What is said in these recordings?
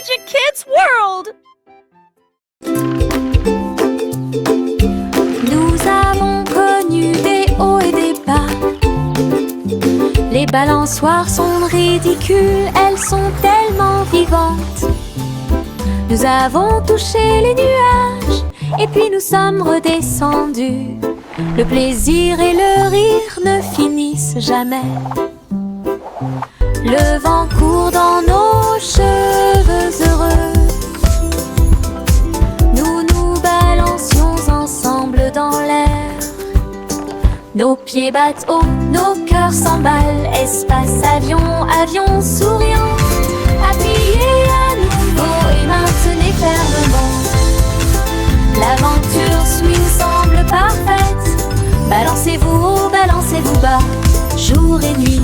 Magic Kids World! Nous avons connu des hauts et des bas. Les balançoires sont ridicules, elles sont tellement vivantes. Nous avons touché les nuages et puis nous sommes redescendus. Le plaisir et le rire ne finissent jamais. Le vent court dans nos cheveux heureux. Nous nous balancions ensemble dans l'air. Nos pieds battent haut, nos cœurs s'emballent. Espace, avion, avion souriant. Appuyez à nouveau et maintenez fermement. L'aventure nous semble parfaite. Balancez-vous haut, balancez-vous bas, jour et nuit.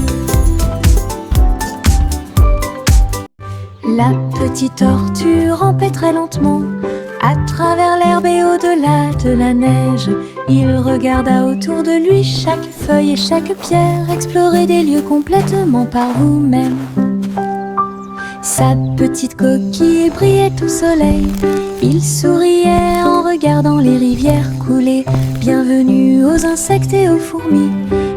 La petite tortue rampait très lentement à travers l'herbe et au-delà de la neige. Il regarda autour de lui chaque feuille et chaque pierre. Explorer des lieux complètement par vous-même. Sa petite coquille brillait au soleil. Il souriait en regardant les rivières couler. Bienvenue aux insectes et aux fourmis.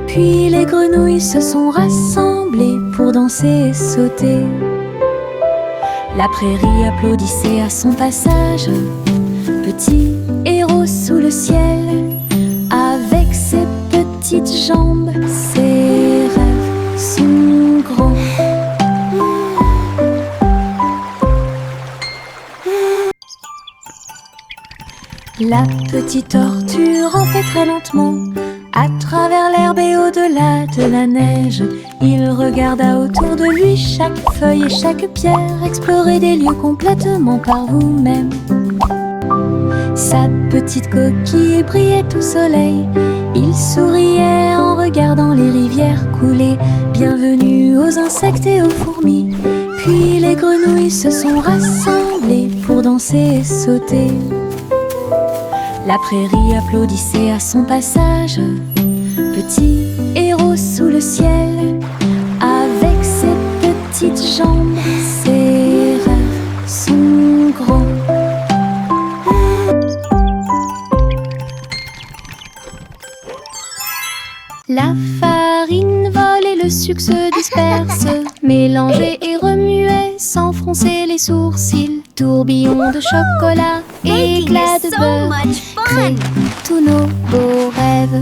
Puis les grenouilles se sont rassemblées pour danser et sauter. La prairie applaudissait à son passage. Petit héros sous le ciel, avec ses petites jambes, ses rêves sont grands. La petite tortue rampait très lentement à travers l'herbe et au-delà de la neige. Il regarda autour de lui chaque feuille et chaque pierre. Explorer des lieux complètement par vous-même. Sa petite coquille brillait au soleil. Il souriait en regardant les rivières couler. Bienvenue aux insectes et aux fourmis. Puis les grenouilles se sont rassemblées pour danser et sauter. La prairie applaudissait à son passage. Petit héros sous le ciel, avec ses petites jambes, ses rêves sont grands. La farine vole et le sucre se disperse, mélangé et remué sans froncer les sourcils. Tourbillon de chocolat, éclats de beurre, créent tous nos beaux rêves.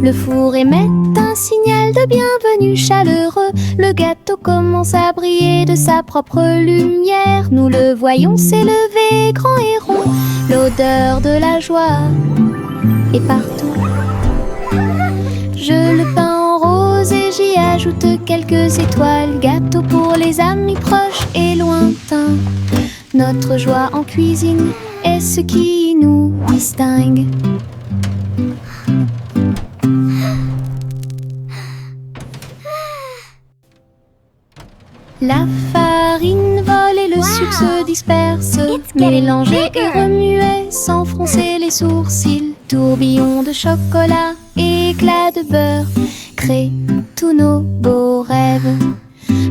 Le four émet un signal de bienvenue chaleureux. Le gâteau commence à briller de sa propre lumière. Nous le voyons s'élever grand et rond. L'odeur de la joie est partout. Je le peins en rose et j'y ajoute quelques étoiles. Gâteau pour les amis proches et lointains. Notre joie en cuisine est ce qui nous distingue. La farine vole et le sucre se disperse, mélangé et remué sans froncer les sourcils. Tourbillon de chocolat, éclats de beurre, créent tous nos beaux rêves.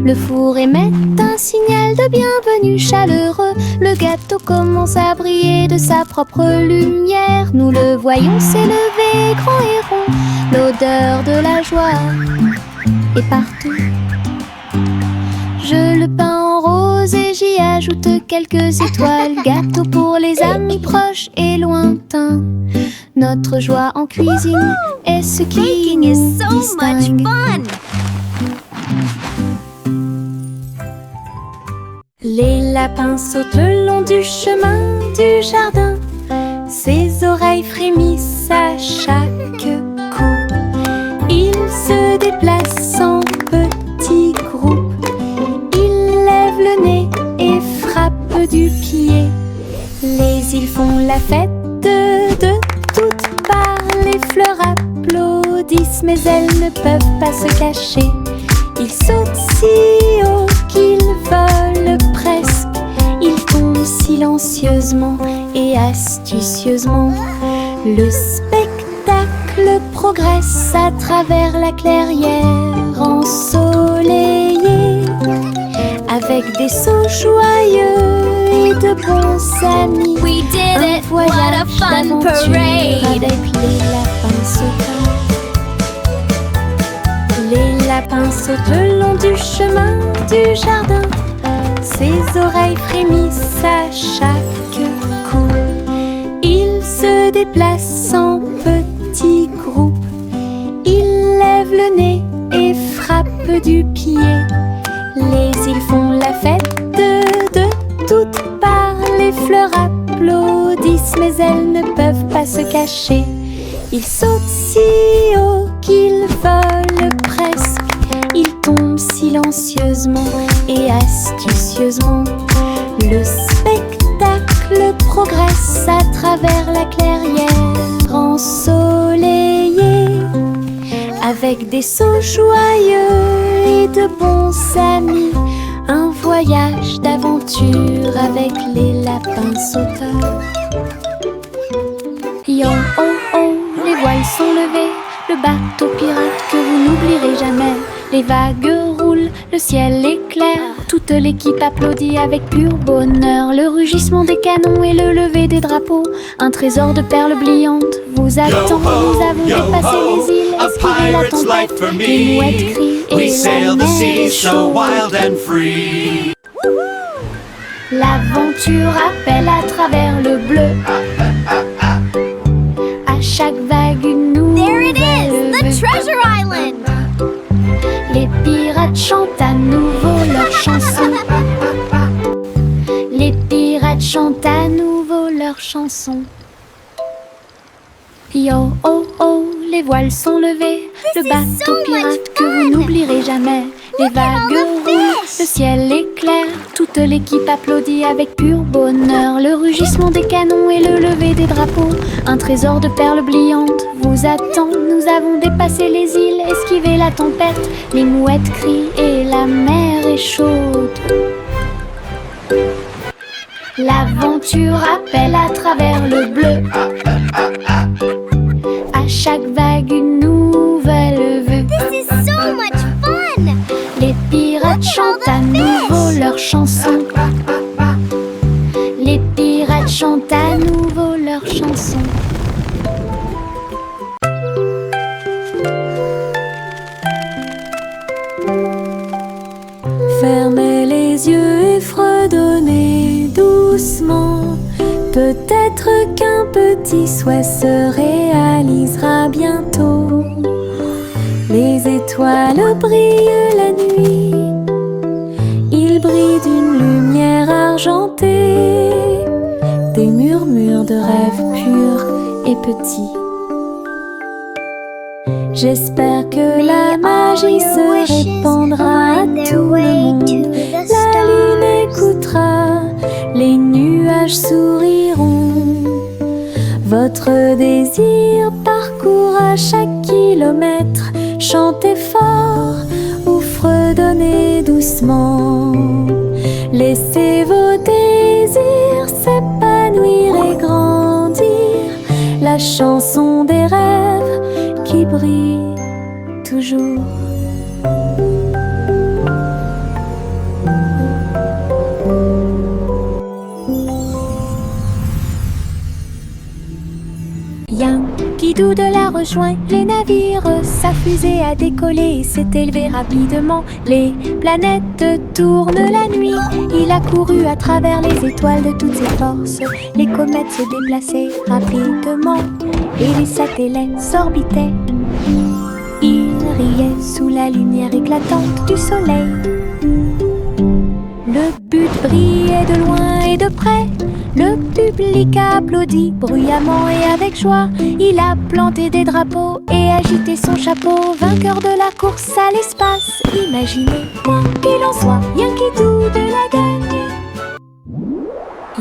Le four émet un signal de bienvenue chaleureux. Le gâteau commence à briller de sa propre lumière. Nous le voyons s'élever grand et rond. L'odeur de la joie est partout. Je le peins en rose et j'y ajoute quelques étoiles. Gâteau pour les amis proches et lointains. Notre joie en cuisine est ce qui nous distingue. Les lapins sautent le long du chemin du jardin. Ses oreilles frémissent à chaque coup. Ils se déplacent en petits groupes. Ils lèvent le nez et frappent du pied. Les îles font la fête de toutes parts. Les fleurs applaudissent, mais elles ne peuvent pas se cacher. Ils sautent si haut qu'ils volent presque. Ils tombent silencieusement et astucieusement. Le spectacle progresse à travers la clairière ensoleillée. Avec avec des sauts joyeux et de bons amis. We did it! What a fun parade! Avec les lapins sautants. Les lapins sautent le long du chemin du jardin. Ses oreilles frémissent à chaque coup. Ils se déplacent en petits groupes. Ils lèvent le nez et frappent du pied. Les îles font la fête de toutes parts. Les fleurs applaudissent, mais elles ne peuvent pas se cacher. Ils sautent si haut qu'ils volent presque. Ils tombent silencieusement et astucieusement. Le spectacle progresse à travers la clairière ensoleillée, avec des sauts joyeux et de bons amis. Un voyage d'aventure avec les lapins sauteurs. Yo oh oh, les voiles sont levées, le bateau pirate que vous n'oublierez jamais. Les vagues roulent, le ciel est clair, toute l'équipe applaudit avec pur bonheur. Le rugissement des canons et le lever des drapeaux, un trésor de perles brillantes vous attend. Nous avons dépassé les îles, esquivé la tempête, les mouettes crient et la mer est chaude. L'aventure appelle à travers le bleu. À chaque vague une nouvelle There it is! The Treasure Island! Les pirates chantent à nouveau leur chanson. Les pirates chantent à nouveau leur chanson. Yo oh oh, les voiles sont levées, le bateau pirate que vous n'oublierez jamais. Les vagues roulent, le ciel est clair, toute l'équipe applaudit avec pur bonheur. Le rugissement des canons et le lever des drapeaux, un trésor de perles brillantes vous attend. Nous avons dépassé les îles, esquivé la tempête, les mouettes crient et la mer est chaude. L'aventure appelle à travers le bleu. À chaque vague une nouvelle vue. This is so much fun! Les pirates chantent à nouveau leur chanson. Les pirates chantent à nouveau leur chanson. Fermez les yeux et fredonnez doucement. Peut-être qu'un petit souhait se réalisera bientôt. Les étoiles brillent la nuit. Ils brillent d'une lumière argentée. Des murmures de rêves purs et petits. J'espère que la magie se répandra à tout le monde. La lune écoutera, les nuages souriront. Votre désir parcourra chaque kilomètre. Chantez fort ou fredonnez doucement. Laissez vos désirs s'épanouir et grandir. La chanson des rêves qui brille toujours. Yankee Doodle a rejoint les navires, sa fusée a décollé et s'est élevée rapidement. Les planètes tournent la nuit, il a couru à travers les étoiles de toutes ses forces. Les comètes se déplaçaient rapidement et les satellites s'orbitaient. Il riait sous la lumière éclatante du soleil. Le but brillait de loin et de près. Le public a applaudi bruyamment et avec joie. Il a planté des drapeaux et agité son chapeau. Vainqueur de la course à l'espace, imaginez, quoi qu'il en soit, Yankee Doodle a gagné.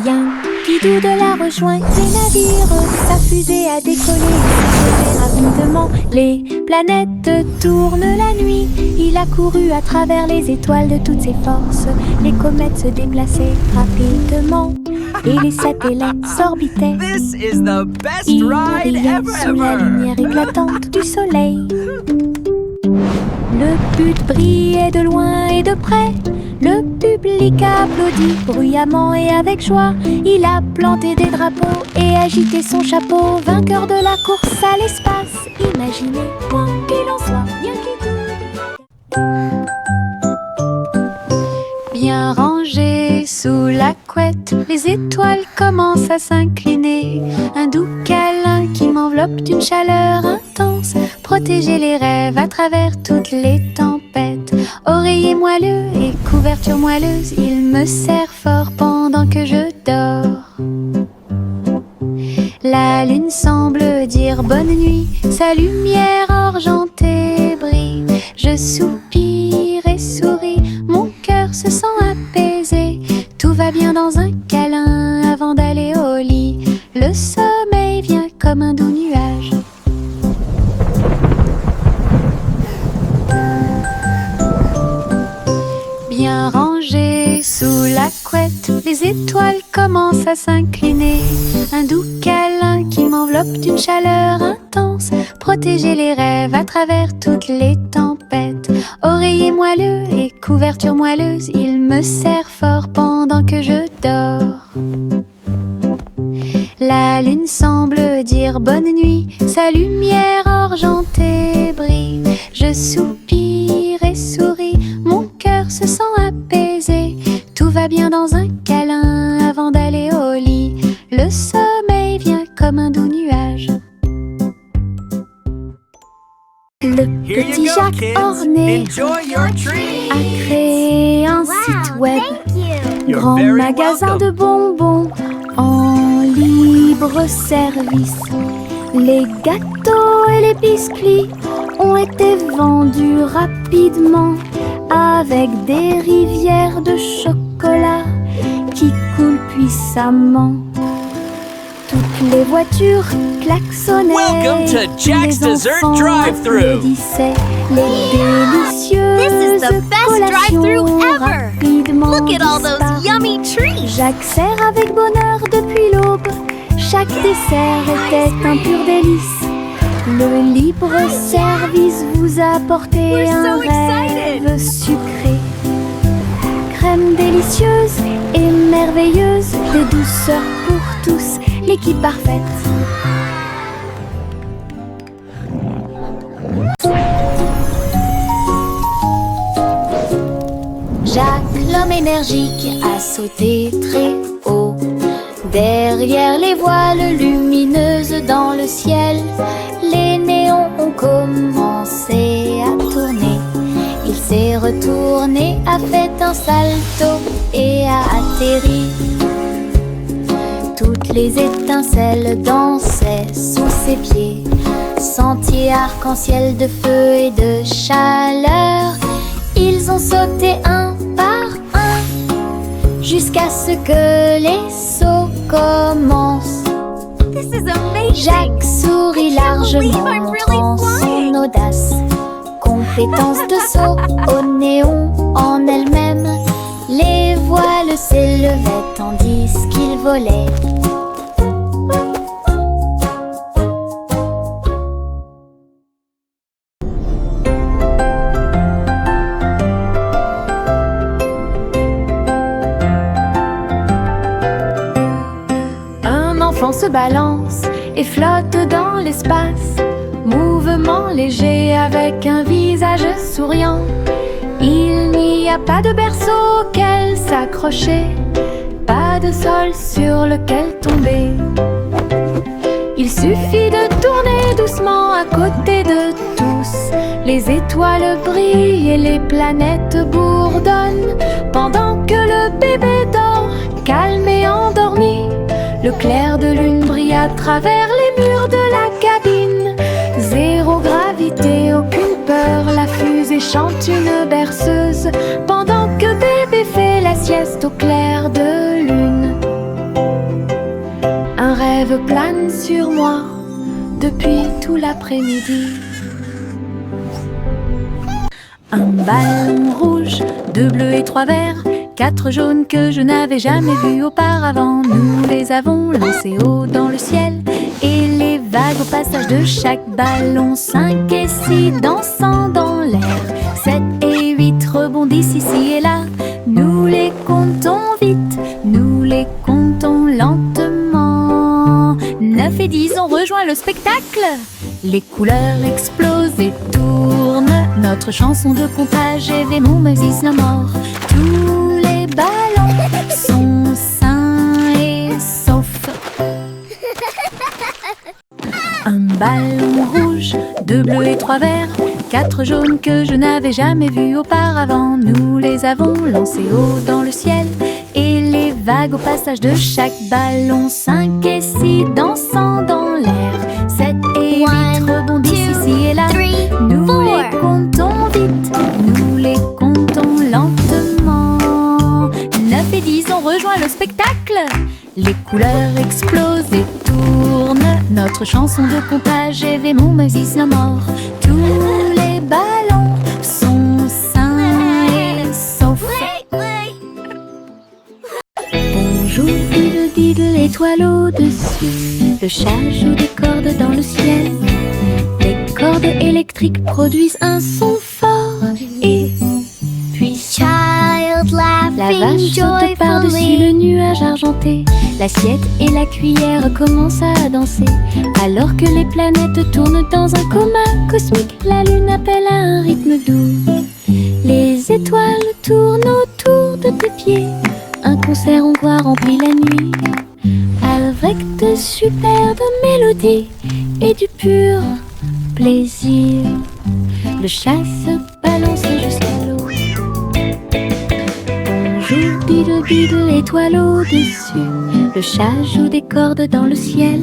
Yankee Doodle a rejoint les navires, sa fusée a décollé et s'est rapidement. Les planètes tournent la nuit, il a couru à travers les étoiles de toutes ses forces. Les comètes se déplaçaient rapidement et les satellites s'orbitaient. This is the best Il ride riait sous la lumière éclatante du soleil. Le but brillait de loin et de près. Le public public a applaudi bruyamment et avec joie. Il a planté des drapeaux et agité son chapeau. Vainqueur de la course à l'espace, imaginez quoi qu'il en soit, bien qu'il bien rangées sous la couette, les étoiles commencent à s'incliner. Un doux câlin qui m'enveloppe d'une chaleur intense, protéger les rêves à travers toutes les tempêtes. Oreiller moelleux et couverture moelleuse, il me serre fort pendant que je dors. La lune semble dire bonne nuit, sa lumière argentée brille. Je soupire et souris, mon cœur se sent apaisé. Tout va bien dans un câlin avant d'aller au lit. Le sommeil vient comme un doux nuage. Bien rangées sous la couette, les étoiles commencent à s'incliner. Un doux câlin qui m'enveloppe d'une chaleur intense, protéger les rêves à travers toutes les tempêtes. Oreiller moelleux et couverture moelleuse, il me serre fort pendant que je dors. La lune semble dire bonne nuit, sa lumière argentée brille. Je soupire et souris, mon cœur se sent apaisé. Tout va bien dans un câlin avant d'aller au lit. Le sommeil vient comme un doux nuage. Le petit Jacques orné a créé un site web, grand magasin de bonbons en libre service. Les gâteaux et les biscuits ont été vendus rapidement, avec des rivières de chocolat qui coulent puissamment. Toutes les voitures klaxonnaient, Welcome to Jack's les Dessert enfants Drive-Thru. applaudissaient, les délicieuses This is the best collations drive-thru ever. rapidement Look at all those disparues. yummy treats. Jacques sert avec bonheur depuis l'aube. Chaque dessert était un pur délice. Le libre service vous a apporté We're un so excited. rêve sucré. Crème délicieuse et merveilleuse, des douceurs pour tous, l'équipe parfaite. Jacques, l'homme énergique, a sauté très haut. Derrière les voiles lumineuses dans le ciel, les néons ont commencé à tourner. Il s'est retourné, a fait un salto et a atterri. Toutes les étincelles dansaient sous ses pieds. Sentier arc-en-ciel de feu et de chaleur. Ils ont sauté un par un jusqu'à ce que les sauts commencent. This is amazing. Jacques sourit largement, I'm really montrant flying. son audace. Compétence de saut au néon en elle-même. Les voiles s'élevaient tandis qu'il volait. Un enfant se balance et flotte dans l'espace. Mouvement léger avec un visage souriant. Il n'y a pas de berceau auquel s'accrocher, pas de sol sur lequel tomber. Il suffit de tourner doucement à côté de tous. Les étoiles brillent et les planètes bourdonnent, pendant que le bébé dort, calme et endormi. Le clair de lune brille à travers les murs de la cabine. Zéro gravité, aucune peur, la fusée chante une berceuse, pendant que bébé fait la sieste au clair de lune. Un rêve plane sur moi depuis tout l'après-midi. Un ballon rouge, 2 bleus et 3 verts, 4 jaunes que je n'avais jamais vus auparavant. Nous les avons lancés haut dans le ciel, et les vagues au passage de chaque ballon, 5 et 6 dansant dans l'air, 7 et 8 rebondissent ici et là. Nous les comptons vite, nous les comptons lentement. 9 et 10, on rejoint le spectacle. Les couleurs explosent et tournent. Notre chanson de comptage est Ve Moses no more. Tous les ballons sont sains et saufs. Un ballon rouge, 2 bleus et 3 verts, 4 jaunes que je n'avais jamais vus auparavant. Nous les avons lancés haut dans le ciel, et les vagues au passage de chaque ballon. 5 et 6 dansant dans l'air, 7 et 8 rebondissent ici et là. Nous les comptons vite, nous les comptons lentement. 9 et 10, on rejoint le spectacle. Les couleurs explosent et tournent. Notre chanson de comptage est Ve Moses no more. Tous les ballons sont sains et saufs. Bonjour diddle diddle, étoile au-dessus. Le chat joue des cordes dans le ciel. Les cordes électriques produisent un son fort. Et puis Child la laughing vache saute par-dessus le joyfully. nuage argenté. L'assiette et la cuillère commencent à danser. Alors que les planètes tournent dans un coma cosmique, la lune appelle à un rythme doux. Les étoiles tournent autour de tes pieds. Un concert hongrois remplit la nuit, avec de superbes mélodies et du pur plaisir. Le chat se balance jusqu'à l'eau. Bonjour diddle diddle, étoile au-dessus. Le chat joue des cordes dans le ciel.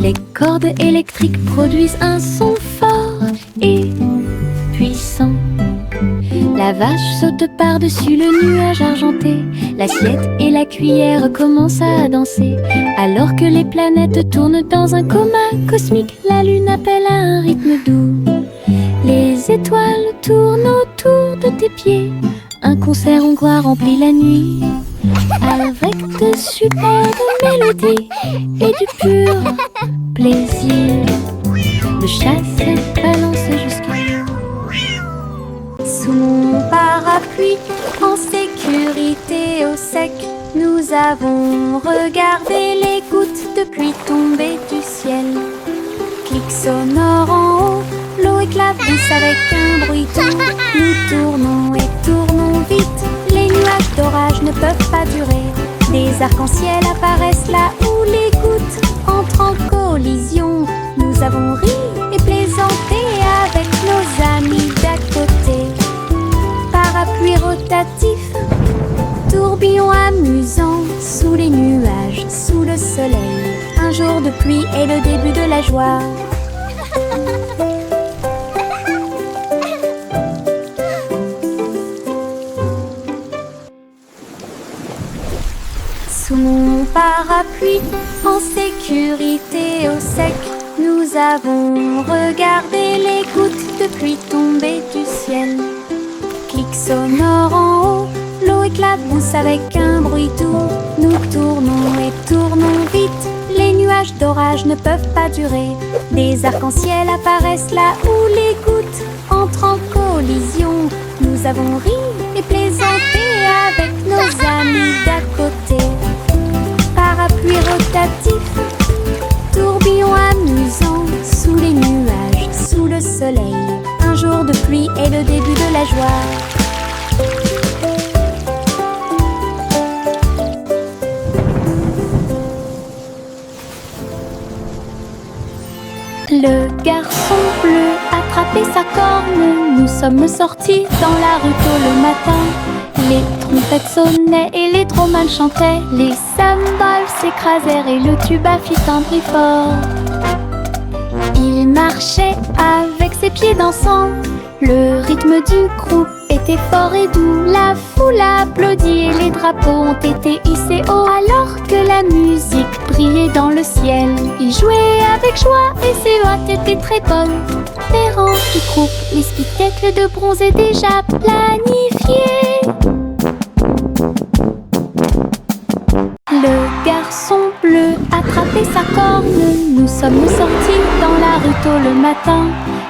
Les cordes électriques produisent un son fort et puissant. La vache saute par-dessus le nuage argenté. L'assiette et la cuillère commencent à danser. Alors que les planètes tournent dans un coma cosmique, la lune appelle à un rythme doux. Les étoiles tournent autour de tes pieds. Un concert hongrois remplit la nuit, avec de superbes mélodies et du pur plaisir. Le chat se balance jusqu'à l'eau. Sous mon parapluie, en sécurité au sec, nous avons regardé les gouttes de pluie tomber du ciel. Clic sonore en haut, l'eau éclabousse avec un bruit doux. Nous tournons et tournons vite, les nuages d'orage ne peuvent pas durer. Des arcs-en-ciel apparaissent là où les gouttes entrent en collision. Nous avons ri et plaisanté avec nos amis d'à côté. Parapluie rotatif, tourbillon amusant, sous les nuages, sous le soleil. Un jour de pluie est le début de la joie. Sous mon parapluie, en sécurité au sec, nous avons regardé les gouttes de pluie tomber du ciel. Clic sonore en haut, l'eau éclabousse avec un bruit doux. Nous tournons et tournons vite, les nuages d'orage ne peuvent pas durer. Des arcs-en-ciel apparaissent là où les gouttes entrent en collision. Nous avons ri et plaisanté avec nos amis d'à côté. Parapluie rotatif, tourbillon amusant, sous les nuages, sous le soleil. Un jour de pluie est le début de la joie. Le garçon bleu attrapait sa corne. Nous sommes sortis dans la rue tôt le matin. Les trompettes sonnaient et les dromals chantaient. Les cymbales s'écrasèrent et le tuba fit un bruit fort. Il marchait avec ses pieds dansants. Le rythme du groupe était fort et doux. La foule applaudit et les drapeaux ont été hissés haut. Alors que la musique brillait dans le ciel, il jouait avec joie et ses notes étaient très bonnes. Les rangs du groupe, les spectacles de bronze est déjà planifiés. Le garçon bleu attrapait sa corne. Nous sommes sortis dans la rue tôt le matin.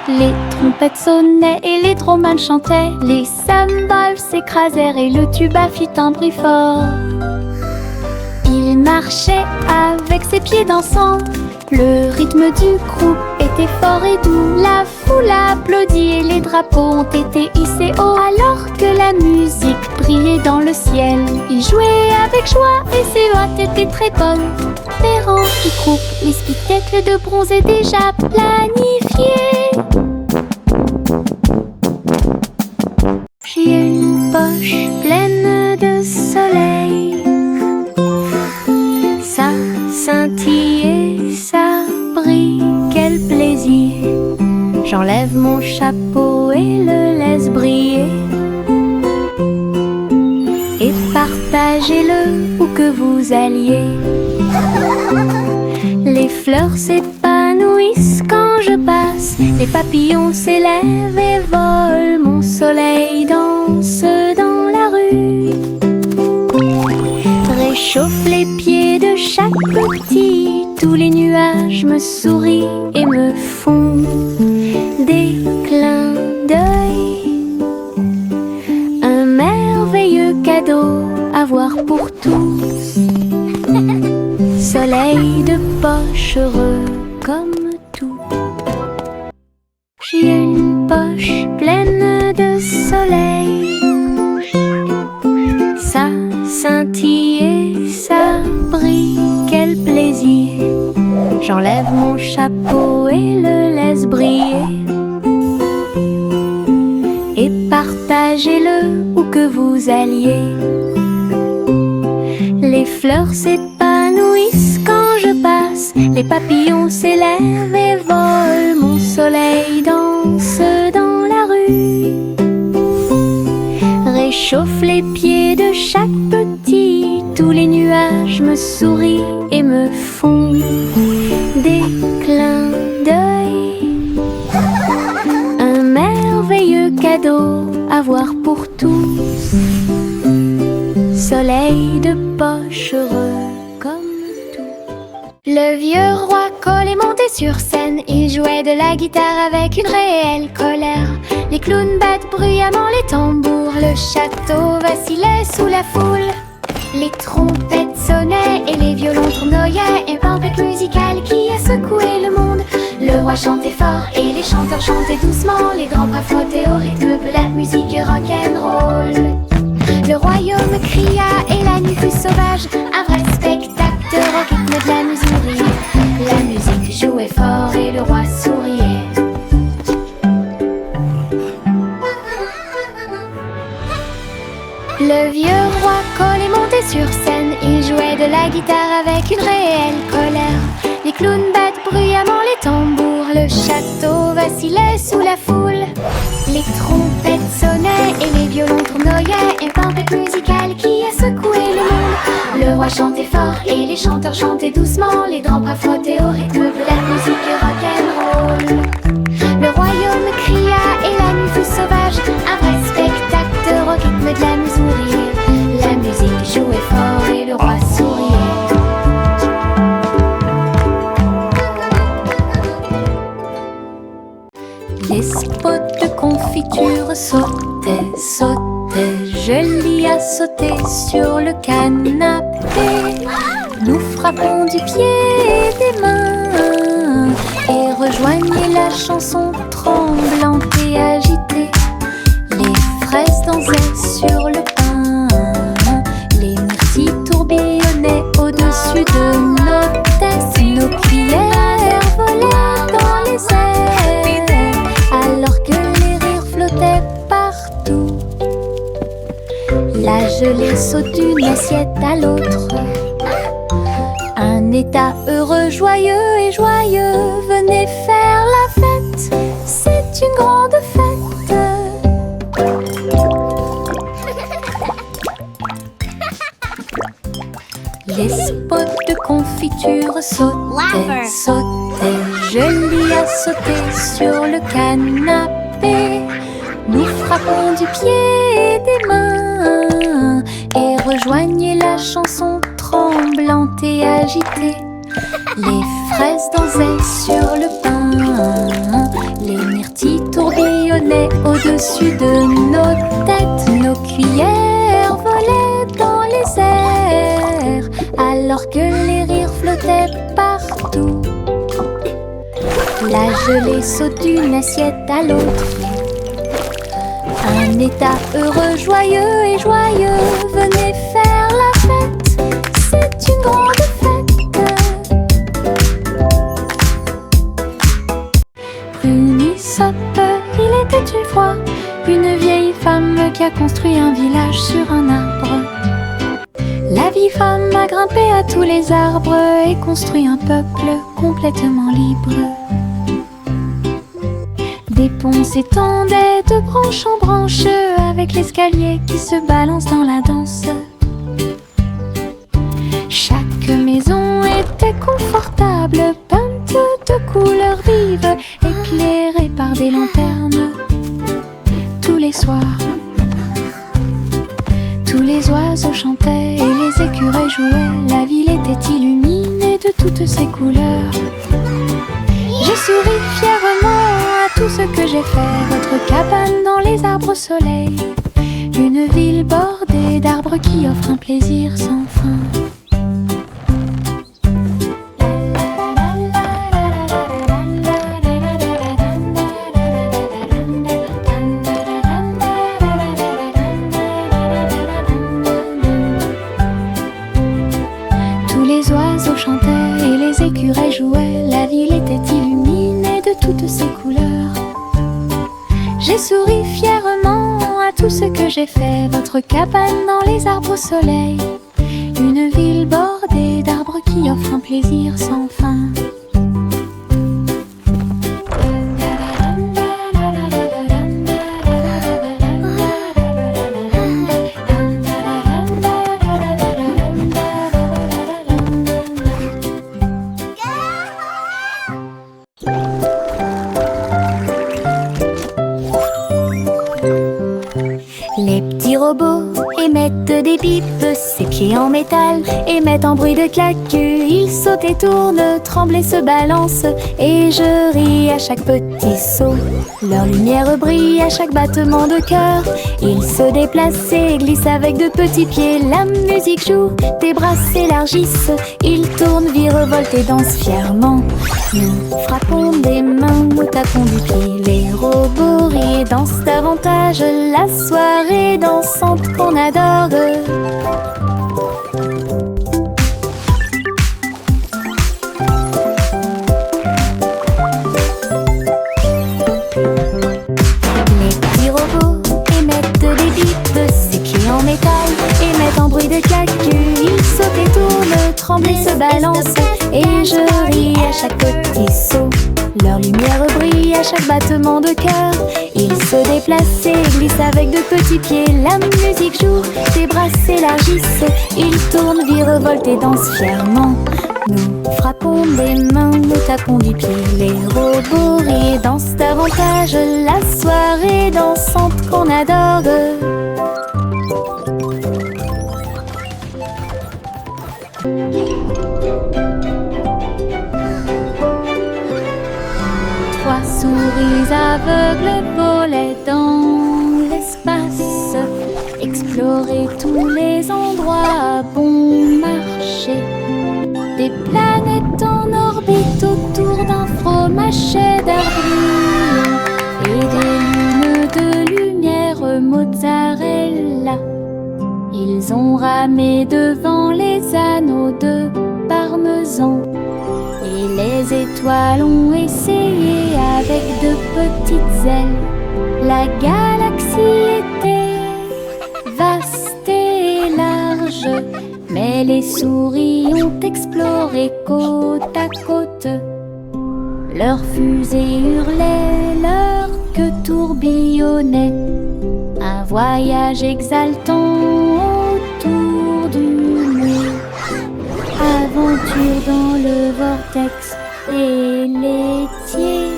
Les trompettes sonnaient et les dromans chantaient, les cymbales s'écrasèrent et le tuba fit un bruit fort. Il marchait avec ses pieds dansants, le rythme du groupe était fort et doux. La foule applaudit et les drapeaux ont été hissés haut, alors que la musique brillait dans le ciel. Il jouait avec joie et ses notes étaient très bonnes. Les rangs du groupe, les spectacles de bronze est déjà planifiés. J'ai une poche pleine de soleil, ça scintille et ça brille, quel plaisir. J'enlève mon chapeau et le laisse briller. Et partagez-le où que vous alliez. Les fleurs s'épanouissent quand je passe, les papillons s'élèvent et volent, mon soleil danse dans la rue. Réchauffe les pieds de chaque petit, tous les nuages me sourient et me font des clins d'œil. Un merveilleux cadeau à voir pour tous. Soleil de poche heureux comme tout. J'ai une poche pleine de soleil, ça scintille et ça brille, quel plaisir. J'enlève mon chapeau et le laisse briller. Et partagez-le où que vous alliez. Les fleurs s'épanouissent quand je passe, les papillons s'élèvent et volent, mon soleil danse dans la rue. Réchauffe les pieds de chaque petit, tous les nuages me sourient et me font des clins d'œil. Un merveilleux cadeau à voir pour tous. Soleil de poche heureux comme tout. Le vieux roi Cole est monté sur scène, il jouait de la guitare avec une réelle colère. Les clowns battent bruyamment les tambours, le château vacillait sous la foule. Les trompettes sonnaient et les violons tournoyaient, une tempête musicale qui a secoué le monde. Le roi chantait fort et les chanteurs chantaient doucement, les grands bras flottaient au rythme de la musique rock'n'roll. Le royaume cria et la nuit fut sauvage, un vrai spectacle au rythme de la musique. La musique jouait fort et le roi souriait. Le vieux roi Cole est monté sur scène, il jouait de la guitare avec une réelle colère. Les clowns battent bruyamment les tambours, le château vacillait sous la foule. Les trompettes sonnaient et les violons tournoyaient, une tempête musicale qui a secoué le monde. Le roi chantait fort et les chanteurs chantaient doucement, les grands bras flottaient au rythme de la musique rock'n'roll. Le royaume cria et la nuit fut sauvage, un vrai spectacle au rythme de la musique. La musique jouait fort et le roi souriait. Les spots de confiture sautaient, sautaient, je l'y a sauté sur le canapé. Nous frappons du pied et des mains et rejoignez la chanson tremblante et agitée. Les fraises dansaient sur le pain, les myrtilles tourbillonnaient au-dessus de nos têtes, nos cuillères volaient dans les airs, alors que les rires flottaient partout. La gelée saute d'une assiette à l'autre, un état heureux, joyeux et joyeux. Venez faire la fête, c'est une grande fête. Les spots de confiture sautaient, sautaient, je l'y a sauté sur le canapé. Nous frappons du pied et des mains et rejoignez la chanson tremblante et agitée. Les fraises dansaient sur le pain. Les myrtilles tourbillonnaient au-dessus de nos têtes. Nos cuillères volaient dans les airs, alors que les rires flottaient partout. La gelée saute d'une assiette à l'autre. Un état heureux, joyeux et joyeux. Venez faire la fête, c'est une grande fête. Prunissop, il était une fois une vieille femme qui a construit un village sur un arbre. La vieille femme a grimpé à tous les arbres et construit un peuple complètement libre. Des ponts s'étendaient de branche en branche, avec l'escalier qui se balance dans la danse. Chaque maison était confortable, peinte de couleurs vives, éclairée par des lanternes. Tous les soirs, tous les oiseaux chantaient et les écureuils jouaient. La ville était illuminée de toutes ses couleurs. J'ai souri fièrement à tout ce que j'ai fait. Votre cabane dans les arbres au soleil, une ville bordée d'arbres qui offre un plaisir sans fin. Tous les oiseaux chantaient et les écureuils jouaient. La ville était illuminée de toutes ses couleurs. J'ai souri fièrement à tout ce que j'ai fait. Votre cabane dans les arbres au soleil, une ville bordée d'arbres qui offre un plaisir sans fin. Les petits robots émettent des pipes, ses pieds en métal émettent un bruit de claque. Ils sautent et tournent, tremblent et se balancent, et je ris à chaque petit saut. Leur lumière brille à chaque battement de cœur. Ils se déplacent et glissent avec de petits pieds. La musique joue, tes bras s'élargissent. Ils tournent, virevoltent et dansent fièrement. Nous frappons des mains, nous tapons du pied. Les robots rient et dansent davantage. La soirée dansante qu'on adore. Les petits robots émettent des bips, ses pieds en métal émettent un bruit de claque. Ils sautent et tournent, tremblent et se balancent, et je ris à chaque petit saut. Leur lumière brille à chaque battement de cœur. Ils se déplacent et glissent avec de petits pieds. La musique joue, tes bras s'élargissent. Ils tournent, virevoltent et dansent fièrement. Nous frappons des mains, nous tapons du pied. Les robots rient et dansent davantage. La soirée dansante qu'on adore. Trois souris aveugles volaient dans l'espace, explorer tous les endroits à bon marché. Des planètes en orbite autour d'un fromage cheddar brillant et des lunes de lumière mozzarella. Ils ont ramé devant les anneaux de parmesan. Et les étoiles ont essayé avec de petites ailes. La galaxie était vaste et large, mais les souris ont exploré côte à côte. Leurs fusées hurlaient, leur queue tourbillonnait. Un voyage exaltant autour du monde. Aventure dans le vortex et laitier.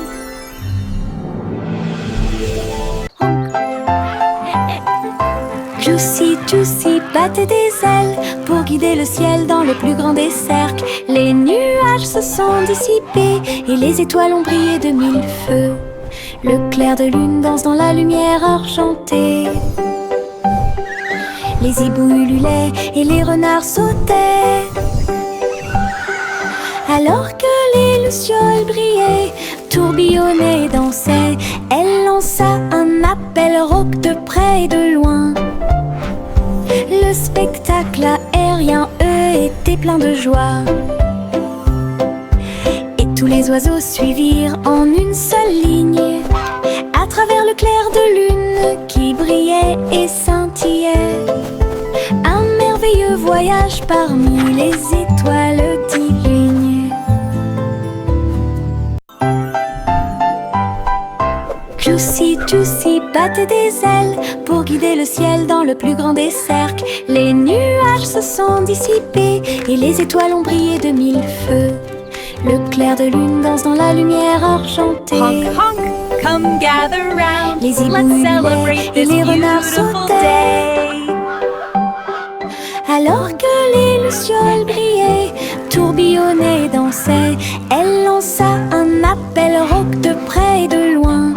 Juicy Juicy battait des ailes pour guider le ciel dans le plus grand des cercles. Les nuages se sont dissipés et les étoiles ont brillé de mille feux. Le clair de lune danse dans la lumière argentée. Les hiboux ululaient et les renards sautaient. Alors que les lucioles brillaient, tourbillonnaient et dansaient, elle lança un appel rauque de près et de loin. Le spectacle aérien, eux, était plein de joie. Et tous les oiseaux suivirent en une seule ligne, à travers le clair de lune qui brillait et scintillait. Un merveilleux voyage parmi les étoiles divines. Juicy, Juicy battait des ailes pour guider le ciel dans le plus grand des cercles. Les nuages se sont dissipés et les étoiles ont brillé de mille feux. Le clair de lune danse dans la lumière argentée. Honk, honk, come gather round. Les hiboux Let's ululaient celebrate et this les renards beautiful sautaient. day. Alors que les lucioles brillaient, tourbillonnaient et dansaient, elle lança un appel rauque de près et de loin.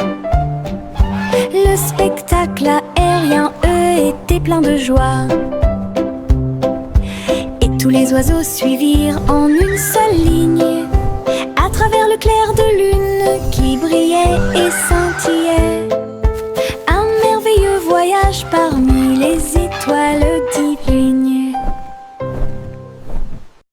Le spectacle aérien, eux, était plein de joie. Et tous les oiseaux suivirent en une seule ligne, à travers le clair de lune qui brillait et scintillait.